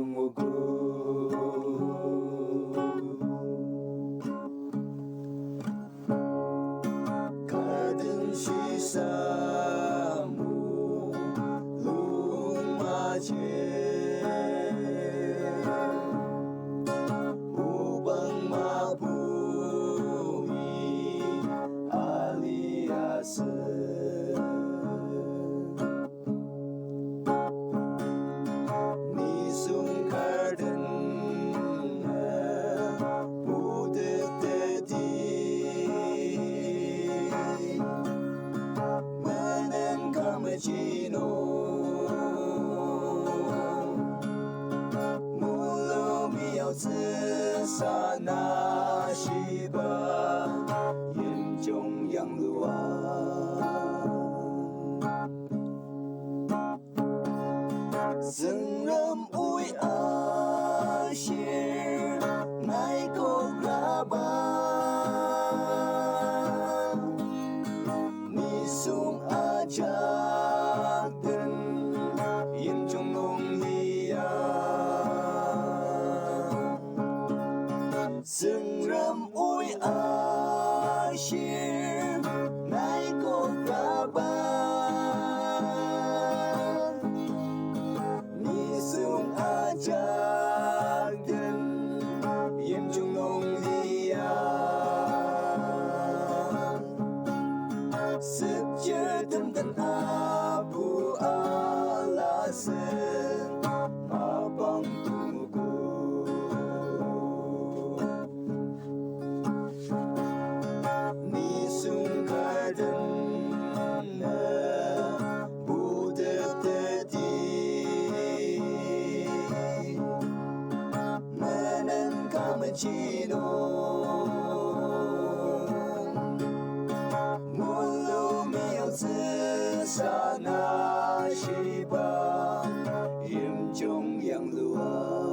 sumuko. Kadang sisamu lumajen upang mabuhi aliasan. Nisung karden pudet teti menen kamachino mulo miao zi sa na shi ba yin zhong yang luan dâng râm ui a shir nai ko graba ni sung a jak den yin chung nong lia dâng râm ui a shir nai ko graba sung a jak den yin chung nong lia sức chưa tâm tân a bu a la sen ma bang tu ku ni sung garden bu de teti Chino mulo miao zi sa na shi ba yin zhong yang luan